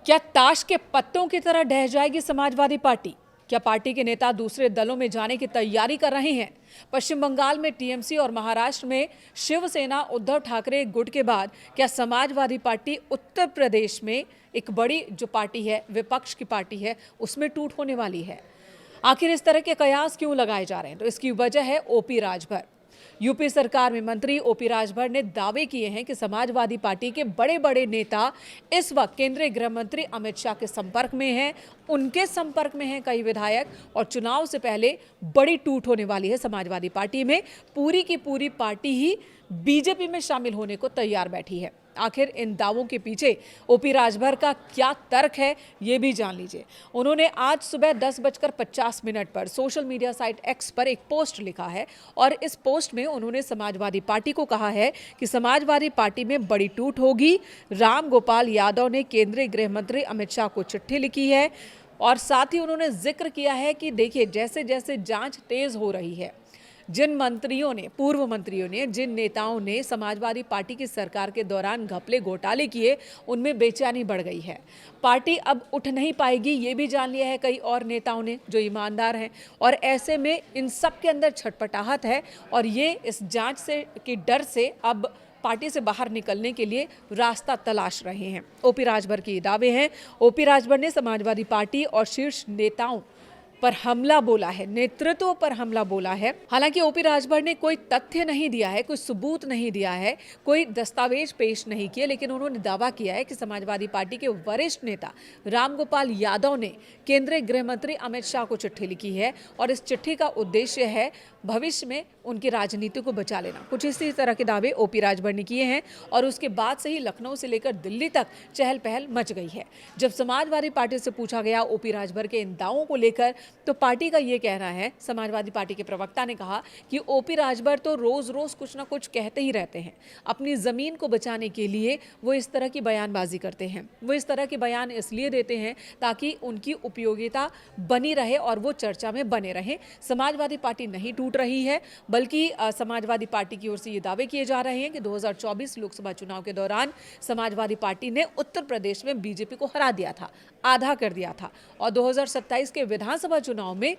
क्या ताश के पत्तों की तरह ढह जाएगी समाजवादी पार्टी? क्या पार्टी के नेता दूसरे दलों में जाने की तैयारी कर रहे हैं? पश्चिम बंगाल में टीएमसी और महाराष्ट्र में शिवसेना उद्धव ठाकरे गुट के बाद क्या समाजवादी पार्टी उत्तर प्रदेश में एक बड़ी जो पार्टी है, विपक्ष की पार्टी है, उसमें टूट होने वाली है? आखिर इस तरह के कयास क्यों लगाए जा रहे हैं? तो इसकी वजह है ओपी राजभर। यूपी सरकार में मंत्री ओपी राजभर ने दावे किए हैं कि समाजवादी पार्टी के बड़े बड़े नेता इस वक्त केंद्रीय गृह मंत्री अमित शाह के संपर्क में हैं, उनके संपर्क में हैं कई विधायक, और चुनाव से पहले बड़ी टूट होने वाली है समाजवादी पार्टी में। पूरी की पूरी पार्टी ही बीजेपी में शामिल होने को तैयार बैठी है। आखिर इन दावों के पीछे ओपी राजभर का क्या तर्क है, ये भी जान लीजिए। उन्होंने आज सुबह 10:50 पर सोशल मीडिया साइट एक्स पर एक पोस्ट लिखा है और इस पोस्ट में उन्होंने समाजवादी पार्टी को कहा है कि समाजवादी पार्टी में बड़ी टूट होगी। राम गोपाल यादव ने केंद्रीय गृह मंत्री अमित शाह को चिट्ठी लिखी है और साथ ही उन्होंने जिक्र किया है कि देखिए, जैसे जैसे जांच तेज हो रही है, जिन मंत्रियों ने, पूर्व मंत्रियों ने, जिन नेताओं ने समाजवादी पार्टी की सरकार के दौरान घपले घोटाले किए, उनमें बेचैनी बढ़ गई है। पार्टी अब उठ नहीं पाएगी, ये भी जान लिया है कई और नेताओं ने जो ईमानदार हैं, और ऐसे में इन सब के अंदर छटपटाहट है और ये इस जांच से के डर से अब पार्टी से बाहर निकलने के लिए रास्ता तलाश रहे हैं। ओपी राजभर के दावे हैं। ओपी राजभर ने समाजवादी पार्टी और शीर्ष नेताओं पर हमला बोला है, नेतृत्व पर हमला बोला है। हालांकि ओपी राजभर ने कोई तथ्य नहीं दिया है, कोई सबूत नहीं दिया है, कोई दस्तावेज पेश नहीं किए, लेकिन उन्होंने दावा किया है कि समाजवादी पार्टी के वरिष्ठ नेता रामगोपाल यादव ने केंद्रीय गृह मंत्री अमित शाह को चिट्ठी लिखी है और इस चिट्ठी का उद्देश्य है भविष्य में उनकी राजनीति को बचा लेना। कुछ इसी तरह के दावे ओपी राजभर ने किए हैं और उसके बाद से ही लखनऊ से लेकर दिल्ली तक चहल पहल मच गई है। जब समाजवादी पार्टी से पूछा गया ओपी राजभर के इन दावों को लेकर, तो पार्टी का ये कहना है, समाजवादी पार्टी के प्रवक्ता ने कहा कि ओपी राजभर तो रोज रोज कुछ ना कुछ कहते ही रहते हैं। अपनी जमीन को बचाने के लिए वो इस तरह की बयानबाजी करते हैं। वो इस तरह के बयान इसलिए देते हैं ताकि उनकी उपयोगिता बनी रहे और वो चर्चा में बने रहें। समाजवादी पार्टी नहीं टूट रही है, बल्कि समाजवादी पार्टी की ओर से ये दावे किए जा रहे हैं कि 2024 लोकसभा चुनाव के दौरान समाजवादी पार्टी ने उत्तर प्रदेश में बीजेपी को हरा दिया था, आधा कर दिया था, और 2027 के विधानसभा चुनाव में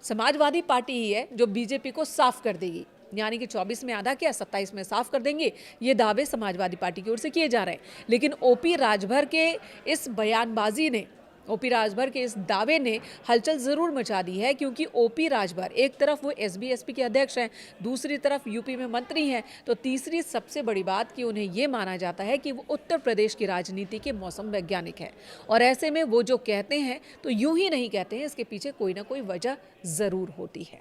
समाजवादी पार्टी ही है जो बीजेपी को साफ कर देगी। यानी कि 24 में आधा किया, 27 में साफ कर देंगे। ये दावे समाजवादी पार्टी की ओर से किए जा रहे हैं। लेकिन ओपी राजभर के इस बयानबाजी ने, ओपी राजभर के इस दावे ने हलचल जरूर मचा दी है, क्योंकि ओपी राजभर एक तरफ वो एसबीएसपी के अध्यक्ष हैं, दूसरी तरफ यूपी में मंत्री हैं, तो तीसरी सबसे बड़ी बात कि उन्हें ये माना जाता है कि वो उत्तर प्रदेश की राजनीति के मौसम वैज्ञानिक हैं। और ऐसे में वो जो कहते हैं तो यूं ही नहीं कहते हैं, इसके पीछे कोई ना कोई वजह जरूर होती है।